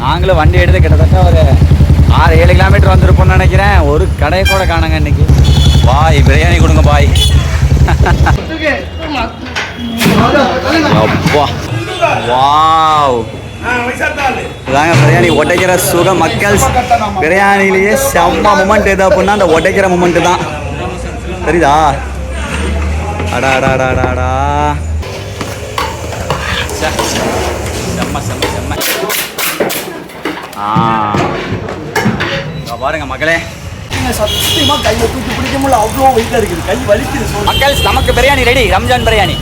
நாங்களும் வண்டி எடுத்து கிட்டத்தட்ட ஒரு 6-7 கிலோமீட்டர் வந்திருப்போம்னு நினைக்கிறேன். ஒரு கடையை கூட காணுங்க இன்னைக்கு. பாய் பிரியாணி கொடுங்க பாய். அப்பா வாவ், இதாங்க பிரியாணி உடைக்கிற சுகம். மக்கள் பிரியாணிலேயே செம்ம மூமெண்ட் எது அப்படின்னா அந்த உடைக்கிற மூமெண்ட் தான். தெரியுதா? அடா அடா அடா அடாடா, செம்ம செம்ம செம்ம. பாருங்க மக்களே, சத்தியமா கையில தூக்கி பிடிக்க முடியல, அவ்வளோ வெயிட்டா இருக்குது, கை வலிக்குது. மக்கள் நமக்கு பிரியாணி ரெடி, ரம்ஜான் பிரியாணி.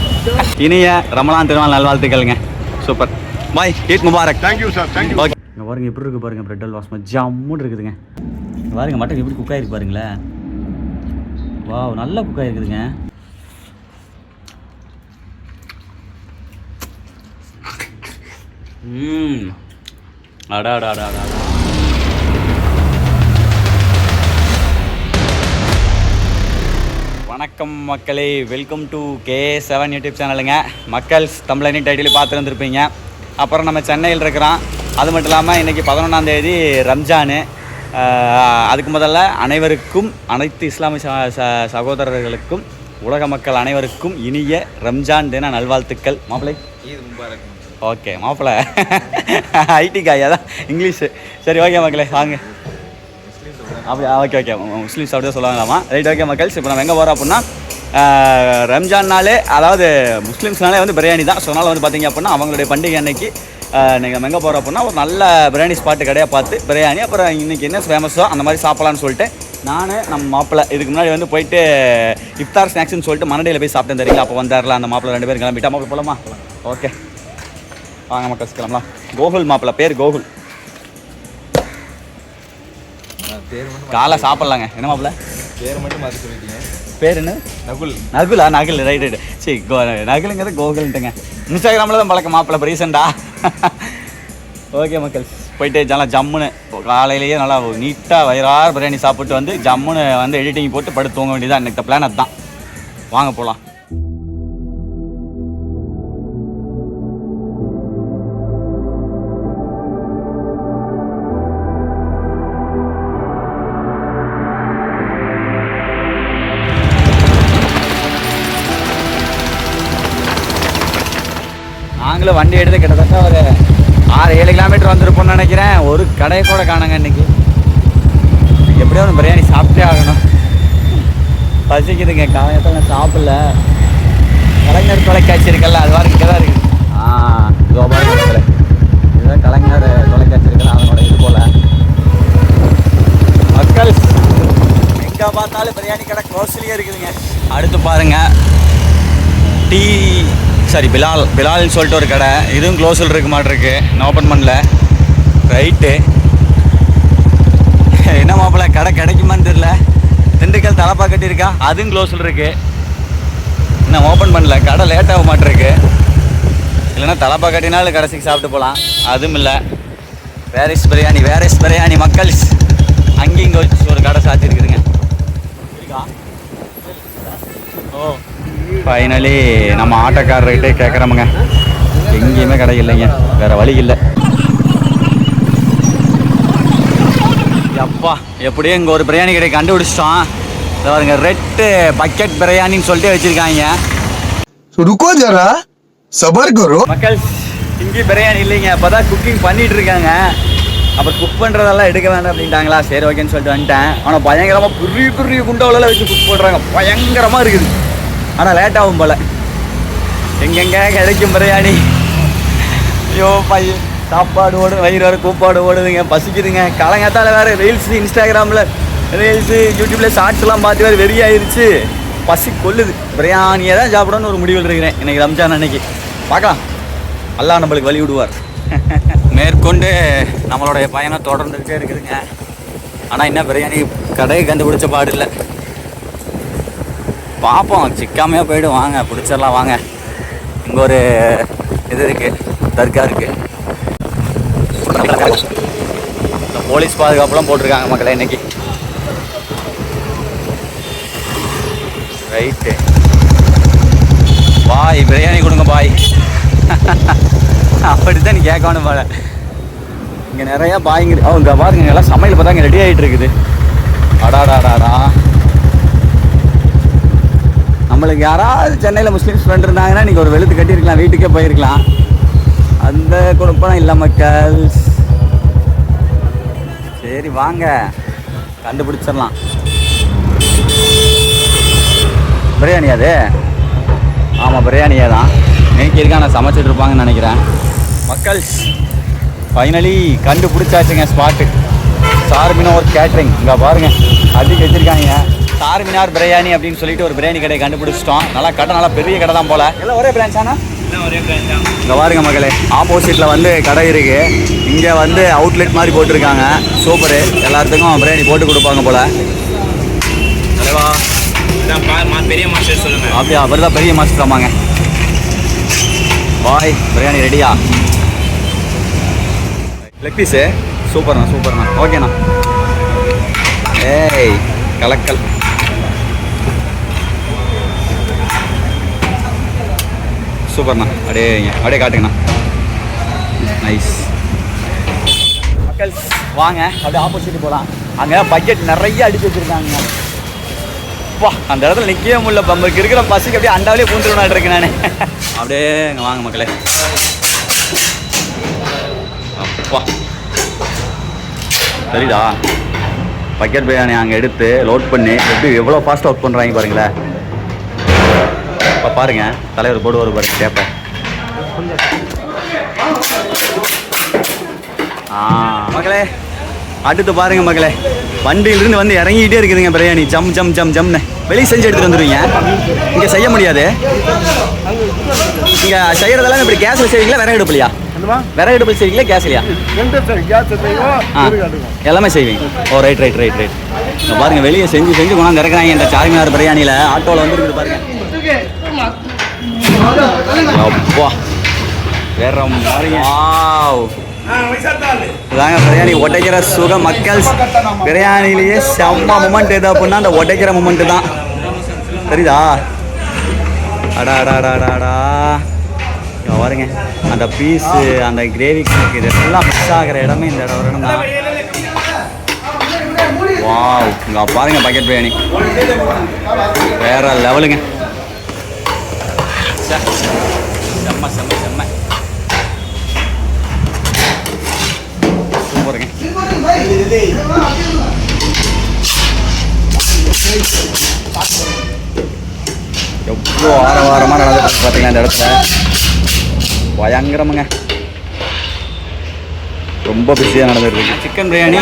இனிய ரமலான் திருநாள் நல்வாழ்த்துக்கள்ங்க. சூப்பர் பாய், ஈத் முபாரக். Thank you sir, thank you. ஓகே, இங்கே பாருங்க எப்படி இருக்கு பாருங்க, பிரெட் அல்வா ஸ்மெல் ஜம்முன்னு இருக்குதுங்க. பாருங்க மட்டன் எப்படி குக் ஆகிருக்கு பாருங்களேன். வாவ், நல்லா குக் ஆகிருக்குதுங்க. அடா அடா அடா அடா. வணக்கம் மக்களே, வெல்கம் டு K7 யூடியூப் சேனலுங்க. மக்கள் தமிழனி டைட்டில் பார்த்துருந்துருப்பீங்க. அப்புறம் நம்ம சென்னையில் இருக்கிறோம். அது மட்டும் இல்லாமல் இன்றைக்கி 11ஆம் தேதி ரம்ஜானு. அதுக்கு முதல்ல அனைவருக்கும், அனைத்து இஸ்லாமிய சகோதரர்களுக்கும், உலக மக்கள் அனைவருக்கும் இனிய ரம்ஜான் தின நல்வாழ்த்துக்கள். மாப்பிள்ளை ஈத் முபாரக். ஓகே மாப்பிள்ளை ஐடி காய், அதான் இங்கிலீஷு. சரி ஓகே மக்களே வாங்க. அப்படி ஓகே ஓகே, முஸ்லீம்ஸ் அப்படி தான் சொல்லுவாங்களாமா. ரைட் ஓகே மக்கள்ஸ், இப்போ நம்ம எங்கே போகிறோம் அப்படின்னா ரம்ஜான்னாலே, அதாவது முஸ்லீம்ஸ்னாலே வந்து பிரியாணி தான். ஸோ அதனால் வந்து பார்த்திங்க அப்படின்னா அவங்களுடைய பண்டிகை அன்னைக்கு நீங்கள் நம்ம எங்கே போகிறோம் அப்படின்னா ஒரு நல்ல பிரியாணி ஸ்பாட்டு கடையாக பார்த்து பிரியாணி, அப்புறம் இன்றைக்கி என்ன ஃபேமஸோ அந்த மாதிரி சாப்பிட்லான்னு சொல்லிட்டு நான் நம்ம மாப்பிள்ளை இதுக்கு முன்னாடி வந்து போயிட்டு இஃப்தார் ஸ்நாக்ஸ்னு சொல்லிட்டு மனடியில் போய் சாப்பிட்டேன் தெரியுங்களா. அப்போ வந்தார்ல அந்த மாப்பிள்ளை 2 பேரும் கிளம்பிட்டா. மாப்பிள்ளை போகலாமா? ஓகே வாங்க மக்கள்ஸ் கிளம்பலாம். கோகுல் மாப்பிள்ளை, பேர் கோகுல். காலை சாப்பிட்லாங்க. என்ன மாப்பிள்ள பேர் மட்டும் மாற்றி சொல்லிட்டீங்க. பேர் என்ன? நகுல். நகுலா? Nakul, right right. சரி, நகுலுங்கிறது கோகுல்ட்டுங்க. இன்ஸ்டாகிராமில் தான் பழக்கம் மாப்பிள்ள இப்போ ரீசெண்டாக. ஓகே மக்கள், போயிட்டு நல்லா ஜம்முன்னு காலையிலேயே நல்லா நீட்டாக வயிறார பிரியாணி சாப்பிட்டு வந்து ஜம்முன்னு வந்து எடிட்டிங் போட்டு படுத்து தூங்க வேண்டியதான். இன்னைக்கு பிளான் அதுதான். வாங்க போகலாம். நாங்களும் வண்டி எடுத்து கிட்டத்தட்ட ஒரு 6-7 கிலோமீட்டர் வந்திருப்போம்னு நினைக்கிறேன். ஒரு கடையை கூட காணுங்க இன்னைக்கு. எப்படியோ ஒன்று பிரியாணி சாப்பிட்டே ஆகணும். பசிக்குதுங்க. காலையத்தில் நான் சாப்பிடல. கலைஞர் தொலைக்காட்சி இருக்குல்ல, அது வாரம் இங்கே தான் இருக்குது. கோபாலத்தில் இதுதான் கலைஞர் தொலைக்காட்சி இருக்குல்ல, அதனோட இது போல். மக்கள் எங்கே பார்த்தாலும் பிரியாணி கடை க்ளோஸ்லேயே இருக்குதுங்க. அடுத்து பாருங்கள், பிலால்னு சொல்லிட்டு ஒரு கடை, இதுவும் க்ளோஸில் இருக்க மாட்டிருக்கு, நான் ஓப்பன் பண்ணல. ரைட்டு, என்ன மாப்பிள்ள கடை கிடைக்குமான்னு தெரியல. திண்டுக்கல் தலப்பா கட்டியிருக்கா, அதுவும் க்ளோஸில் இருக்கு. இன்னும் ஓப்பன் பண்ணல, கடை லேட்டாக மாட்டிருக்கு. இல்லைன்னா தலப்பா கட்டினாலும் கடைசிக்கு சாப்பிட்டு போகலாம். அதுவும் இல்லை. வேரிஸ் பிரியாணி மக்கள் அங்கேயும் இங்கே வச்சு ஒரு கடை சாத்திருக்குதுங்க. ஓ ஃபைனலி நம்ம ஆட்டோக்காரர்கிட்டே கேட்குறோமுங்க, எங்கேயுமே கடை இல்லைங்க, வேறு வழி இல்லை. அப்பா எப்படியும் இங்கே ஒரு பிரியாணி கடை கண்டுபிடிச்சிட்டோம். பாருங்க, ரெட்டு பக்கெட் பிரியாணின்னு சொல்லிட்டு வச்சுருக்காங்க. மக்கள் இங்கே பிரியாணி இல்லைங்க, அப்போ தான் குக்கிங் பண்ணிகிட்டு இருக்காங்க. அப்புறம் குக் பண்ணுறதெல்லாம் எடுக்க வேண்டாம் அப்படின்ட்டாங்களா. சரி ஓகேன்னு சொல்லிட்டு வந்துட்டேன். ஆனால் பயங்கரமாக பெரிய குண்டோவில் வச்சு குக் பண்ணுறாங்க, பயங்கரமாக இருக்குது. ஆனால் லேட்டாகும் போல். எங்கெங்கே கிடைக்கும் பிரியாணி. ஐயோ பையன், சாப்பாடு ஓடும், வயிறு வர கூப்பாடு ஓடுதுங்க, பசிக்குதுங்க. காலங்காத்தால் வேறு ரீல்ஸு, இன்ஸ்டாகிராமில் ரீல்ஸு, யூடியூப்பில் ஷார்ட்ஸ்லாம் பார்த்து வேறு வெறியாயிருச்சு. பசி கொல்லுது. பிரியாணியை தான் சாப்பிடணும்னு ஒரு முடிவில் இருக்கிறேன் இன்றைக்கி ரம்ஜான் அன்னைக்கு. பார்க்கலாம், அல்லாஹ் நம்மளுக்கு வழி விடுவார். மேற்கொண்டு நம்மளுடைய பயணம் தொடர்ந்துக்கிட்டே இருக்குதுங்க. ஆனால் இன்னும் பிரியாணி கடையை கண்டுபிடிச்ச பாடு இல்லை. பார்ப்போம், சிக்காமையாக போய்டும். வாங்க பிடிச்சிடலாம் வாங்க. இங்கே ஒரு இது இருக்குது, தர்கா இருக்குது. இந்த போலீஸ் பாதுகாப்புலாம் போட்டிருக்காங்க மக்களே இன்னைக்கு. ரைட்டு, பாய் பிரியாணி கொடுங்க பாய். அப்படித்தான் நீ கேட்கணும் போல. இங்கே நிறையா பாய்ங்க. இங்கே பாருங்க எல்லாம் சமையல் பார்த்தா இங்கே ரெடி ஆகிட்டு இருக்குது. அடாடாடாடா, நம்மளுக்கு யாராவது சென்னையில் முஸ்லீம்ஸ் ஃப்ரெண்ட் இருந்தாங்கன்னா இன்றைக்கி ஒரு வெளுத்து கட்டியிருக்கலாம், வீட்டுக்கே போயிருக்கலாம். அந்த குழப்பம் இல்லை மக்கள். சரி வாங்க கண்டுபிடிச்சிடலாம். பிரியாணி அது? ஆமாம் பிரியாணியே தான். இன்னைக்கு இருக்கான சமைச்சிட்டு இருப்பாங்கன்னு நினைக்கிறேன். மக்கள் ஃபைனலி கண்டுபிடிச்சாச்சுங்க ஸ்பாட்டு. சார்மினார் கேட்ரிங். இங்கே பாருங்கள் அதுக்கு வச்சுருக்காங்க சார்மினார் பிரியாணி அப்படின்னு சொல்லிட்டு ஒரு பிரியாணி கடையை கண்டுபிடிச்சிட்டோம். நல்லா கடை, நல்லா பெரிய கடை தான் போல். எல்லாம் ஒரே பிரான்ச் ஆனால் ஒரே பிரான்ச் தான். இங்கே பாருங்க மக்களே, ஆப்போசிட்டில் வந்து கடை இருக்குது. இங்கே வந்து அவுட்லெட் மாதிரி போட்டிருக்காங்க. சூப்பரு, எல்லாத்துக்கும் பிரியாணி போட்டு கொடுப்பாங்க போல். தலைவா பெரிய மாஸ்டர் சொல்லுங்க. அப்படியா, அவர் தான் பெரிய மாஸ்டர். ஆமாங்க பாய். பிரியாணி ரெடியா? லெக் பீஸு சூப்பர்ண்ணா, சூப்பர்ண்ணா. ஓகேண்ணா. ஏய் கலக்கல். சூப்பர்ண்ணா. அப்படியே காட்டுங்கண்ணா. நைஸ். மக்கள் வாங்க அப்படியே ஆப்போசிட் போகலாம். அங்கே பட்ஜெட் நிறைய அடிச்சு வச்சுருக்காங்க. அப்பா அந்த இடத்துல நிற்கவே முடியல. நமக்கு இருக்கிற பசிக்கு அப்படியே அண்டாவிலே பூந்துருவனாட்டு இருக்கேன் நான். அப்படியே இங்கே வாங்க மக்களே. அப்பா சரிடா. பக்கெட் பிரியாணி அங்கே எடுத்து லோட் பண்ணி எப்படி எவ்வளோ ஃபாஸ்ட்டாக ஒர்க் பண்ணுறாங்க பாருங்களேன். இப்போ பாருங்கள் தலைவர் போடு ஒரு பாருங்க கேட்பேன். மக்களே அடுத்து பாருங்க மக்களே, வண்டியிலிருந்து வந்து இறங்கிக்கிட்டே இருக்குதுங்க பிரியாணி. ஜம் ஜம் ஜம் ஜம்னு வெளியே செஞ்சு எடுத்துகிட்டு வந்துடுவீங்க. இங்கே செய்ய முடியாது. இங்கே செய்கிறதெல்லாம் இப்படி கேஸில் செய்வீங்களா விறகு அடுப்புலையா? விறகு அடுப்பில் செய்வீங்களா கேஸ் இல்லையா? எல்லாமே செய்வீங்க. ஓ ரைட் ரைட் ரைட் ரைட். இப்போ பாருங்க வெளியே செஞ்சு செஞ்சு கொண்டாந்து இறக்குறாங்க இந்த சார்மினார் பிரியாணியில். ஆட்டோவில் வந்துருக்குது பாருங்க. அப்பா வேற மாதிரி. இதாங்க பிரியாணி உடைக்கிற சுகம் மக்கள். பிரியாணிலேயே செம்ம மூமெண்ட் எது அப்படின்னா அந்த உடைக்கிற மூமெண்ட்டு தான். சரிதா? அடா அடா அடா அடாடா பாருங்க அந்த பீஸு, அந்த கிரேவி இது எல்லாம் மிக்ஸ் ஆகிற இடமே இந்த இடம் தான். வாவ், இங்கே பாருங்க பக்கெட் பிரியாணி வேற லெவலுங்க. செம்ம செம்ம செம்ம சூப்பருங்க. எவ்வளோ ஆரவாரமாக நடந்து பார்த்தீங்களா இந்த இடத்துல. பயங்கரமுங்க, ரொம்ப பிஸியாக நடந்துருக்கு. சிக்கன் பிரியாணி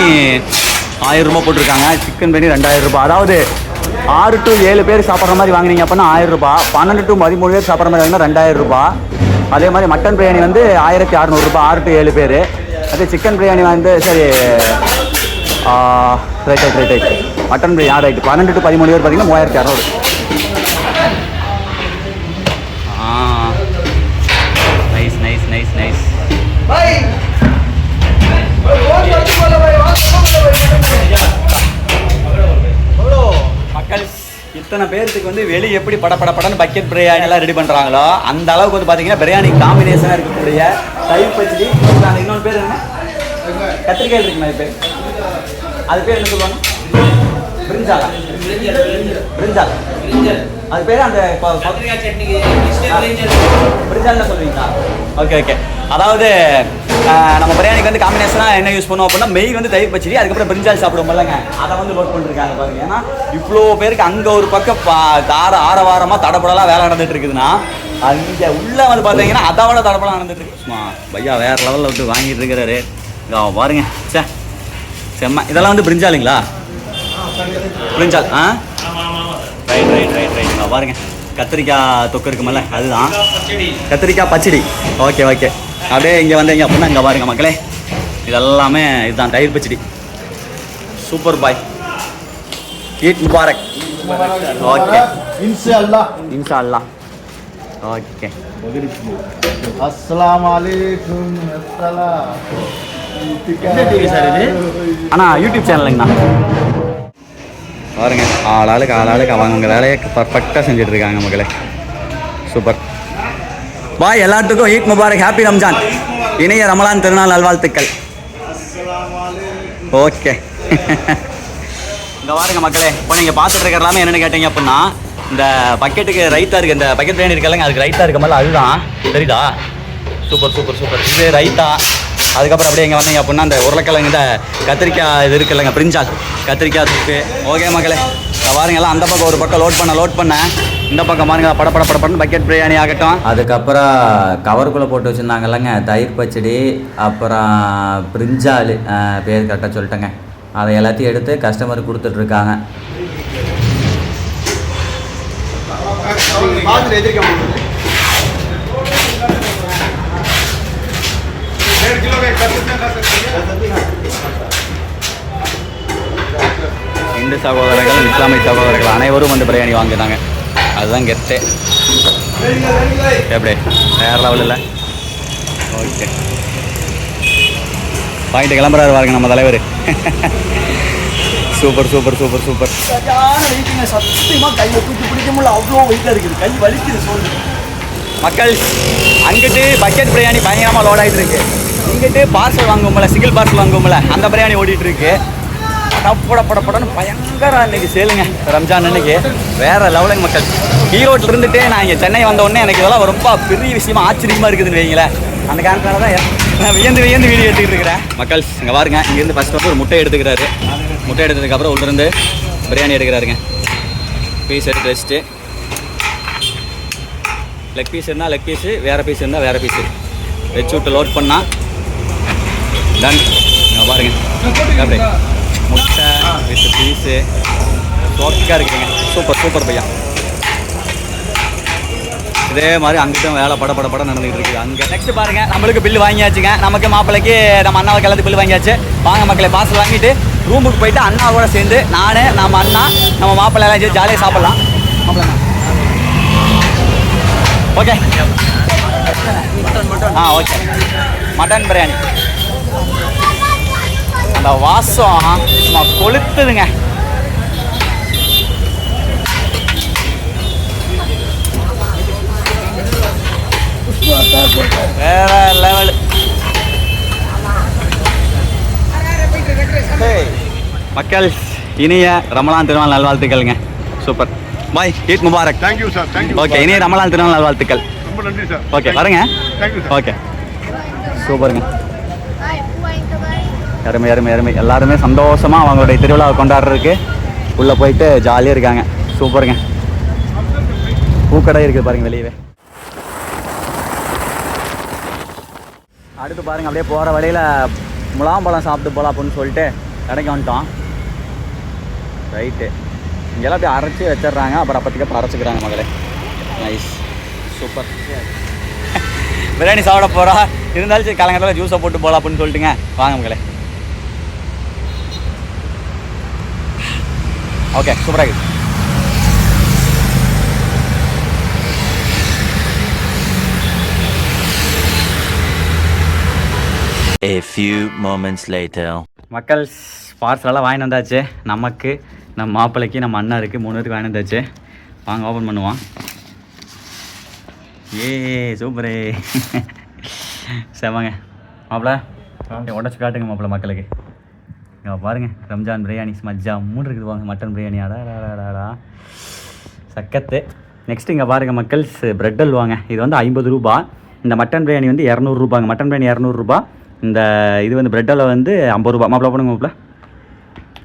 1000 ரூபா போட்டிருக்காங்க. சிக்கன் பிரியாணி 2000 ரூபா. அதாவது 6 to 7 பேர் சாப்பிட்ற மாதிரி வாங்கினீங்க அப்படின்னா 1000 ரூபா. 12 to 13 பேர் சாப்பிட்ற மாதிரி வாங்கினா 2000 ரூபா. அதே மாதிரி மட்டன் பிரியாணி வந்து 1600 ரூபா 6 to 7 பேர். அதே சிக்கன் பிரியாணி வந்து சரி right right right right mutton biryani right 12 to 13 பேர் பார்த்தீங்கன்னா 3600. Nice nice nice nice. மக்கள் இத்தனை பேருக்கு வந்து வெளியே எப்படி படன்னு பக்கெட் பிரியாணி எல்லாம் ரெடி பண்ணுறாங்களோ அந்த அளவுக்கு வந்து பார்த்தீங்கன்னா பிரியாணி காம்பினேஷனாக இருக்கக்கூடிய தயிர் பச்சடி. இன்னொரு பேர் என்ன? கத்திரிக்காய் இருக்குண்ணா. இது பேர் அது பேர் என்ன சொல்லுவாங்க? பிரிஞ்சாலா? பிரிஞ்சால் அது பேர். அந்த பிரிஞ்சால்னு சொல்லுவீங்களா? Okay okay. அதாவது நம்ம பிரியாணிக்கு வந்து காம்பினேஷனாக என்ன யூஸ் பண்ணுவோம் அப்படின்னா மெய் வந்து தயிர் பச்சடி, அதுக்கப்புறம் பிரிஞ்சால் சாப்பிடுவோம்லங்க, அதை வந்து ஒர்க் பண்ணிருக்காங்க பாருங்க. ஏன்னா இவ்வளோ பேருக்கு அங்கே ஒரு பக்கம் ஆரவாரமாக தடப்படலாம் வேலை நடந்துட்டு இருக்குதுன்னா அங்கே உள்ளே வந்து பார்த்தீங்கன்னா அதை விட தடப்படம் நடந்துட்டு இருக்கு. சும்மா பையா வேற லெவலில் விட்டு வாங்கிட்டு இருக்கிறாரு. பாருங்க சே செம்ம. இதெல்லாம் வந்து பிரிஞ்சாலுங்களா? Brinjal. Right right right right. பாருங்க கத்திரிக்காய் தொக்கு இருக்குமல்ல அதுதான் கத்திரிக்காய் பச்சடி. Okay okay. அப்படியே இங்கே வந்தீங்க அப்படின்னா இங்கே பாருங்க மக்களே, இதெல்லாமே இதுதான் தயிர் பச்சடி. சூப்பர் பாய். ஈட் முபாரக். ஓகே இன்ஷா அல்லாஹ். இன்ஷா அல்லாஹ். ஓகே. அஸ்ஸலாமு அலைக்கும். அண்ணா யூடியூப் சேனலுங்கண்ணா. பாருங்க ஆளாளுக்கு அவங்க வேலையை பர்ஃபெக்டாக செஞ்சுட்டு இருக்காங்க மக்களே. சூப்பர் பாய். எல்லாத்துக்கும் ஈத் முபாரக், ஹாப்பி ரம்ஜான், இணைய ரமலான் திருநாள் நல்வாழ்த்துக்கள். ஓகே. இங்கே பாருங்க மக்களே, இப்போ நீங்கள் பார்த்துட்டு இருக்கிற எல்லாமே என்னென்னு கேட்டீங்க அப்படின்னா, இந்த பக்கெட்டுக்கு ரைத்தா இருக்குது, இந்த பக்கெட் பிரியாணி இருக்கலங்க, அதுக்கு ரைத்தா இருக்க மாதிரி அதுதான் தெரியுதா? Super super super. இது ரைத்தா. அதுக்கப்புறம் அப்படியே இங்கே வந்தீங்க அப்படின்னா அந்த உருளைக்கிழங்கு இந்த கத்திரிக்காய் இது இருக்குல்லங்க, பிரிஞ்சால் கத்திரிக்காய் தூக்கு. ஓகே மக்களே, பாருங்க எல்லாம் அந்த பக்கம் ஒரு பக்கம் லோட் பண்ண இந்த பக்கம் பாருங்க படப்படன்னு பக்கெட் பிரியாணி ஆகட்டும். அதுக்கப்புறம் கவருக்குள்ளே போட்டு வச்சுருந்தாங்கல்லங்க தயிர் பச்சடி, அப்புறம் பிரிஞ்சால் பேர் கரெக்டாக சொல்லிட்டேங்க, அதை எல்லாத்தையும் எடுத்து கஸ்டமருக்கு கொடுத்துட்ருக்காங்க. இந்து சகோதரர்கள் இஸ்லாமிய சகோதரர்கள் அனைவரும் வந்து பிரியாணி வாங்கினாங்க. அதுதான் கெஸ்ட்டு. எப்படி வேற லெவல் இல்லை? ஓகே, பாயிண்ட் கிளம்புறாரு பாருங்க நம்ம தலைவர். Super super super super. சத்தியமாக கையை தூக்கி பிடிக்க முடியல, அவ்வளோ வெயிட்டாக இருக்குது, கை வலிக்குது சொல்லு. மக்கள் அங்கிட்டு பக்கெட் பிரியாணி பயங்கரமாக லோட் ஆகிட்டு இருக்கு, இங்கிட்டு பார்சல் வாங்குவோம்ல, சிங்கிள் பார்சல் வாங்குவோம்ல, அந்த பிரியாணி ஓடிட்டு இருக்கு. படப்படன்னு பயங்கர அன்னைக்கு சேலுங்க ரம்ஜான் அன்னைக்கு வேற லெவலுங்க மக்கள். ஈரோட்டில் இருந்துட்டு நான் இங்கே சென்னை வந்த உடனே எனக்கு இதெல்லாம் ரொம்ப பெரிய விஷயமா ஆச்சரியமா இருக்குதுன்னு வைங்களேன். அந்த காரணத்தால தான் நான் வியந்து வீடியோ எடுத்துக்கிட்டு இருக்கிறேன். மக்கள் இங்கே பாருங்க, இங்கேருந்து ஃபர்ஸ்ட் ஒரு முட்டை எடுத்துக்கிறாரு. முட்டை எடுத்ததுக்கப்புறம் உள்ளிருந்து பிரியாணி எடுக்கிறாருங்க. பீஸ் எடுத்து வச்சுட்டு லெக் பீஸ் இருந்தால் லெக் பீஸு, வேறு பீஸ் இருந்தால் வேறு பீஸு வச்சு விட்டு லோட் பண்ணால் டன். இங்கே பாருங்க அப்படி முட்டை வித் பீஸு சோக்காக இருக்குதுங்க. சூப்பர் சூப்பர் பையா. இதே மாதிரி அங்கிட்டும் வேலை படம் நடந்துகிட்டு இருக்குது அங்கே. நெக்ஸ்ட் பாருங்கள், நம்மளுக்கு பில்லு வாங்கியாச்சுங்க. நமக்கு மாப்பிள்ளைக்கு நம்ம அண்ணாவுக்கு எல்லாத்தையும் பில்லு வாங்கியாச்சு. வாங்க மக்களை, பார்சல் வாங்கிட்டு ரூமுக்கு போயிட்டு அண்ணாவோட சேர்ந்து நான் நம்ம அண்ணா நம்ம மாப்பிள்ளை எல்லாம் சேர்ந்து ஜாலியாக சாப்பிட்லாம். மாப்பிள்ளை ஓகே ஓகே. மட்டன் பிரியாணி அந்த வாசம் சும்மா கொளுத்துதுங்க. வேற லெவல். மக்கள் இனிய ரமலான் திருநாள் நல்வாழ்த்துக்கள்ங்க. சூப்பர் பாய், ஈத் முபாரக். Thank you sir, thank you. ஓகே, இனிய ரமலான் திருநாள் நல்வாழ்த்துக்கள். ரொம்ப நன்றி சார். ஓகே வரேங்க. Thank you sir. ஓகே சூப்பருங்க. அருமை அருமை அருமை. எல்லாருமே சந்தோஷமாக அவங்களுடைய திருவிழாவை கொண்டாடுறதுக்கு உள்ளே போயிட்டு ஜாலியாக இருக்காங்க. சூப்பருங்க. பூக்கடை இருக்குது பாருங்கள் வெளியவே. அடுத்து பாருங்கள், அப்படியே போகிற வழியில் முலாம்பழம் சாப்பிட்டு போகலாம் அப்படின்னு சொல்லிட்டு கடைக்கு வந்துட்டோம். ரைட்டு, இங்கெல்லாம் அப்படியே அரைச்சி வச்சிடுறாங்க, அப்புறம் அப்போதைக்கு அரைச்சிக்கிறாங்க மகளே. Nice super. பிரியாணி சாப்பிட போகிறா இருந்தாலும் சரி, காலங்கத்தில் ஜூஸை போட்டு போகலாம் அப்படின்னு சொல்லிட்டுங்க. வாங்க மகளே. ஓகே சூப்பராக இருக்குது. A few moments later. மக்கள் பார்சலெல்லாம் வாங்கிட்டு வந்தாச்சு. நமக்கு, நம்ம மாப்பிள்ளைக்கு, நம்ம அண்ணா இருக்குது, 3 பேருக்கு வாங்கிட்டு வந்தாச்சு. வாங்க ஓப்பன் பண்ணுவோம். ஏ சூப்பரே. செமங்க மாப்பிள்ள, உடச்சி காட்டுங்க மாப்பிள்ள மக்களுக்கு. இங்கே பாருங்கள், ரம்ஜான் பிரியாணி மஜ்ஜா 3 இருக்குது. வாங்க மட்டன் பிரியாணி அடாடாடாடா சக்கத்து. நெக்ஸ்ட் இங்கே பாருங்கள் மக்கள்ஸ், பிரெட் அல்வாங்க. இது வந்து 50 ரூபா. இந்த மட்டன் பிரியாணி வந்து 200 ரூபாங்க. மட்டன் பிரியாணி 200 ரூபா. இந்த இது வந்து பிரெட் அல்வா வந்து 50 ரூபா. மாப்பிள்ள போடுங்க மாப்பிள்ள.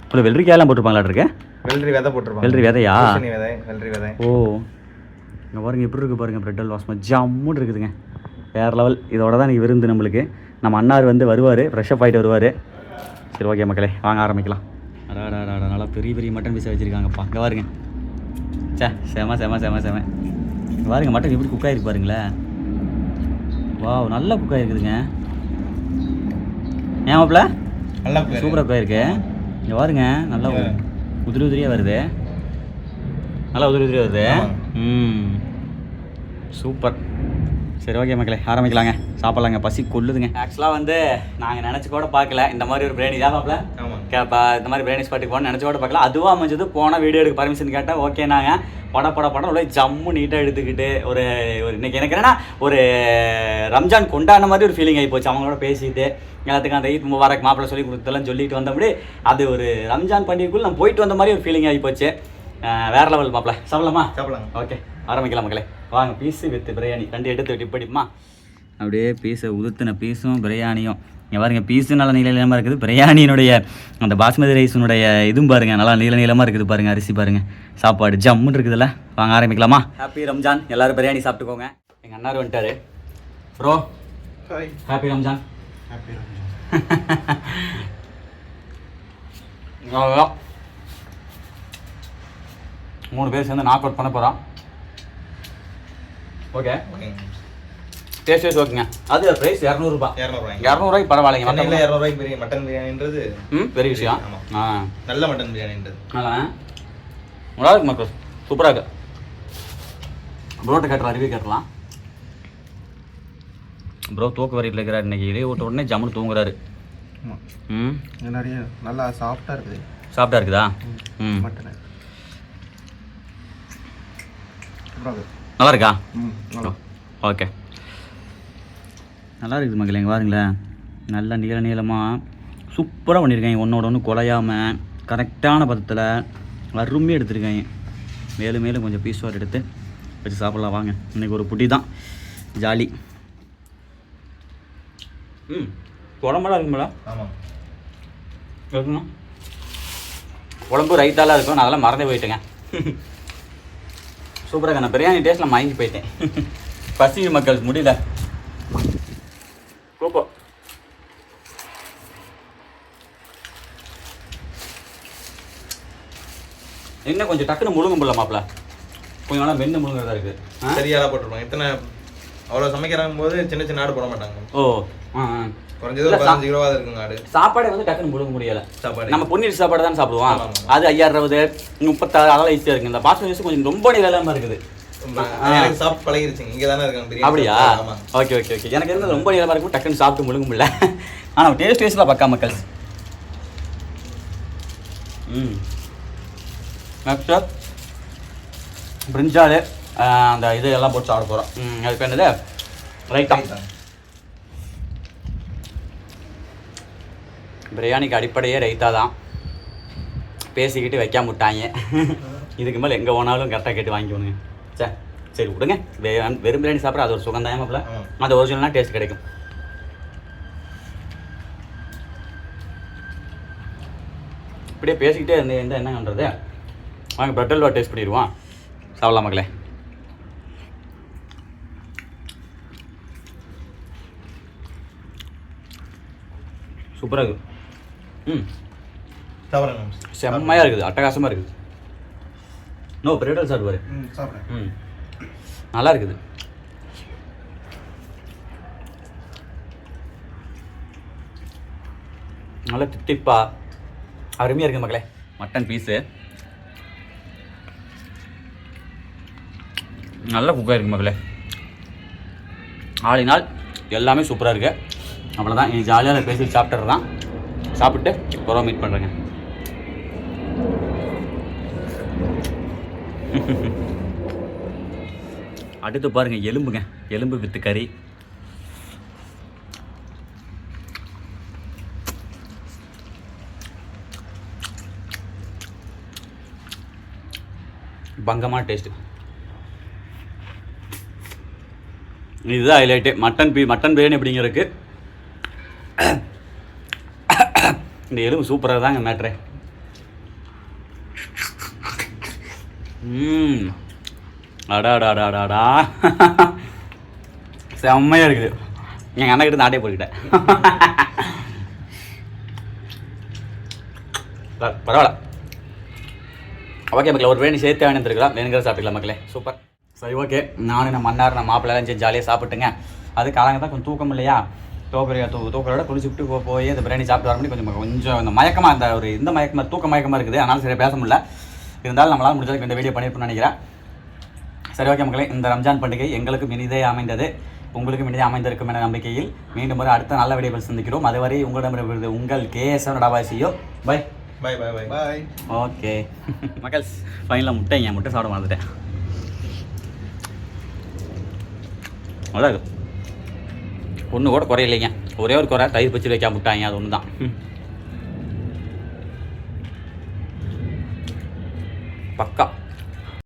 இப்போ வெள்ளரிக்காயெல்லாம் போட்டுருப்பாங்களா இருக்கு? வெள்ளரி விதை போட்டுருப்பாங்க. வெள்ளரி விதையா? வெள்ளரி விதை. ஓ இங்கே பாருங்க எப்படி இருக்குது பாருங்கள். பிரெட் அல்வா ஜம்முன்னு இருக்குதுங்க. வேறு லெவல். இதோட தான் இன்றைக்கி விருந்து நம்மளுக்கு. நம்ம அண்ணார் வந்து வருவார், ஃப்ரெஷ்ஷப் ஆகிட்டு வருவார். சரி ஓகே மக்களே, வாங்க ஆரம்பிக்கலாம். அடாடாடா, நல்லா பெரிய பெரிய மட்டன் பீஸை வச்சுருக்காங்கப்பா. இங்கே பாருங்க. செம செம செம செம. இங்கே பாருங்க மட்டன் எப்படி குக் ஆகிருக்கு பாருங்களேன். வாவ், நல்லா குக் ஆகிருக்குதுங்க. ஏன் மாப்பிள்ள? நல்லா சூப்பராக குக் ஆகிருக்கு. இங்கே பாருங்க, நல்லா உதிரி உதிரியாக வருது. நல்லா உதிரி உதிரியாக வருது. சூப்பர். சரி ஓகே மக்களே, ஆரம்பிக்கலாங்க. சாப்பிட்லாங்க, பசி கொள்ளுதுங்க. ஆக்சுவலாக வந்து நாங்கள் நினச்சி கூட பார்க்கல இந்த மாதிரி ஒரு பிரியாணி தான் மாப்பிள்ள. ஆமாம். இந்த மாதிரி பிரியாணி ஸ்பாட்டுக்கு போகணும்னு நினச்சி கூட பார்க்கல. அதுவும் அமைஞ்சது. போனால் வீடியோ எடுக்க பர்மிஷன் கேட்டால் ஓகே நாங்கள் படம் உள்ள ஜம்மு நீட்டாக எடுத்துக்கிட்டு ஒரு இன்னைக்கு எனக்கு என்னன்னா ஒரு ரம்ஜான் கொண்டாடின மாதிரி ஒரு ஃபீலிங் ஆகி போச்சு. அவங்களோட பேசிட்டு எல்லாத்துக்கும் அந்த ஈத் முபாரக் மாப்பிள்ளை சொல்லி கொடுத்தெல்லாம் சொல்லிட்டு வந்தபடி அது ஒரு ரம்ஜான் பண்டிகைக்குள்ள நான் போயிட்டு வந்த மாதிரி ஒரு ஃபீலிங் ஆகி போச்சு. வேறு லெவல் மாப்பிள்ளை. சாப்பிடலாமா? சாப்பிடலாம். ஓகே, ஆரம்பிக்கலாம் மக்களே. வாங்க, பீஸு வித் பிரியாணி 2 எடுத்து டிப்படிமா. அப்படியே பீஸை உதுத்தின பீஸும் பிரியாணியும் இங்கே பாருங்க. பீஸும் நல்லா நீள நீளமாக இருக்குது. பிரியாணியினுடைய அந்த பாஸ்மதி ரைஸினுடைய இதுவும் பாருங்கள் நல்லா நீள நீளமாக இருக்குது பாருங்கள். அரிசி பாருங்கள், சாப்பாடு ஜம்முன்னு இருக்குதுல்ல. வாங்க ஆரம்பிக்கலாமா? ஹாப்பி ரம்ஜான். எல்லோரும் பிரியாணி சாப்பிட்டுக்கோங்க. எங்கள் அண்ணார் வந்துட்டார். Bro happy Ramzan. Happy Ramzan. அவ்வளோதான். 3 பேர் சேர்ந்து நாக் அவுட் பண்ண போகிறோம். ஓகே, டேஸ்ட் ஓகேங்க. அது ப்ரைஸ் 200 ரூபாய். 200 பரவாயில்லைங்க. மட்டன் 200 பிரியாணி. மட்டன் பிரியாணின்றது பெரிய விஷயம். நல்ல மட்டன் பிரியாணின்றது நல்லா இருக்கு மக்கள். சூப்பராக இருக்கு. ப்ரோட்ட கேட்டுலாம் ரிவ்யூ கேட்டலாம். ப்ரோ தூக்க வரையில் இருக்கிறார் இன்னைக்கு. இதே விட்ட உடனே ஜம்முன்னு தூங்குறாரு. நிறைய நல்லா சாஃப்டாக இருக்குது. சாஃப்டாக இருக்குதா? மட்டன் நல்லா இருக்கா? ஓகே, நல்லா இருக்குது மக்கள். எங்கே பாருங்களேன், நல்லா நீளமாக சூப்பராக பண்ணியிருக்காங்க. ஒன்றோட ஒன்று குலையாமல் கரெக்டான பதத்தில் அருமையாக எடுத்துருக்காங்க. மேலும் கொஞ்சம் பீஸ்வார் எடுத்து வச்சு சாப்பிட்லாம். வாங்க, இன்றைக்கி ஒரு புட்டி தான் ஜாலி. குழம்பெல்லாம் இருக்குங்களா? ஆமாம் இருக்குண்ணா. குழம்பு ரைத்தாலாம் இருக்கும். நான் அதெல்லாம் மறந்தே போயிட்டேங்க. சூப்பராக நான் பிரியாணி டேஸ்ட்டில் மயங்கி போயிட்டேன். பசி மக்கள் முடியல. சூப்பர். இன்னும் கொஞ்சம் டக்குன்னு முழுங்க முடியல மாப்பிள்ள. கொஞ்சம் வேணா வெண்ணு முழுங்குறதா இருக்குது. சரியாக போட்டுருப்பாங்க. இத்தனை அவ்வளோ சமைக்கிறாங்க போது சின்ன சின்ன ஆடு போட மாட்டாங்க. ஓ, குறைஞ்சது 15 கிலோவாக இருக்குங்க ஆடு. சாப்பாடை வந்து டக்குன்னு முழுங்க முடியலை. சாப்பாடு நம்ம பொன்னீர் சாப்பாடு தான் சாப்பிடுவோம். அது 5060 36 அதெல்லாம் ஈஸியாக இருக்குது. இந்த பாஸ்மதி ரைஸ் கொஞ்சம் ரொம்ப நீளமாக இருக்குது. எனக்கு சாப்பிட்டு பழகிருச்சுங்க. இங்கே தானே இருக்காங்க. அப்படியா? Okay okay okay. எனக்கு என்ன ரொம்ப நீளமாக இருக்கும். டக்குன்னு சாப்பிட்டு முழுங்க முடியல. ஆனால் டேஸ்ட்லாம் பக்கா மக்கள். நெக்ஸ்ட்டு பிரிஞ்சால் அந்த இது எல்லாம் போட்டு சாப்பிட போகிறோம். அதுக்கு என்னது ரைட்டா. பிரியாணிக்கு அடிப்படையே ரைத்தா தான். பேசிக்கிட்டு வைக்காம விட்டாங்க. இதுக்கு மேலே எங்கே போனாலும் கரெக்டாக கேட்டு வாங்கிக்கணுங்க. சரி விடுங்க. வெறும் பிரியாணி சாப்பிட்ற அது ஒரு சுகந்தாயமாப்பில். அது ஒரிஜினலாக டேஸ்ட் கிடைக்கும். இப்படியே பேசிக்கிட்டே இருந்தால் என்ன பண்ணுறது? வாங்க பிரெட் அல்வா டேஸ்ட் பண்ணிடுவோம். சாப்பிடலாம் மக்களே. சூப்பராக இருக்குது. செம்மையாக இருக்குது. அட்டகாசமாக இருக்குது. நோ பிரெட் சாப்பிடுவார். நல்லா இருக்குது. நல்லா திட்டிப்பா அருமையாக இருக்குது மக்களே. மட்டன் பீஸு நல்லா குக்காக இருக்குது மக்களே. ஆளினால் எல்லாமே சூப்பராக இருக்குது. அவ்வளோதான். நீ ஜாலியாக பேசி சாப்பிட்டுறதான். சாப்பிட்டு புறா மீட் பண்ணுறேங்க. அடுத்து பாருங்கள் எலும்புங்க. எலும்பு வித்து கறி. பங்கமான டேஸ்ட்டு. இதுதான் ஹைலைட்டு. மட்டன் பிரியாணி அப்படிங்கிறதுக்கு இந்த எலும்பு சூப்பராக தாங்க மேட்ரு. அடாடாடாடாடா செம்மையாக இருக்குது. எங்கள் அண்ணா கிட்ட நாட்டே போட்டுக்கிட்டேன். பரவாயில்ல. ஓகே மக்களே, ஒரு பிரியாணி சேர்த்து வேணுந்துருக்கலாம். வேணுங்கிற சாப்பிட்டுக்கலாம் மக்களே. சூப்பர். சரி ஓகே. நானும் நம்ம மன்னார் நம்ம மாப்பிள்ளை ஜாலியாக சாப்பிட்டுங்க. அது காலங்க தான் கொஞ்சம் தூக்கம் இல்லையா? தூக்கலோட குளிச்சுட்டு போய் அந்த பிரியாணி சாப்பிட்டு வர முடியும். கொஞ்சம் இந்த மயக்கமாக அந்த ஒரு இந்த மயக்கமாக தூக்க மயக்கமாக இருக்குது. அதனால் சரியாக பேச முடியல. இருந்தாலும் நம்மளால் முடிஞ்சதுக்கு இந்த வீடியோ பண்ணியிருப்போம்னு நினைக்கிறேன். சரி ஓகே மக்களே, இந்த ரம்ஜான் பண்டிகை எங்களுக்கும் இனிதே அமைந்தது, உங்களுக்கும் இனிதே அமைந்திருக்கும் என நம்பிக்கையில் மீண்டும் ஒரு அடுத்த நல்ல வீடியோவில் சந்திக்கிறோம். அதுவரை உங்களிடமிருந்து உங்கள் KSM நடாபாசியோ பாய். பாய் பாய் பாய் பாய். ஓகே மக்கள்ஸ், ஃபைனலாக முட்டை சாப்பிட மறந்துட்டேன். நல்லா இருக்கு, ஒன்று கூட குறையில்லைங்க. ஒரே ஒரு குறை, தயிர் பச்சடி வைக்காம விட்டாங்க, அது ஒன்று தான். பக்கா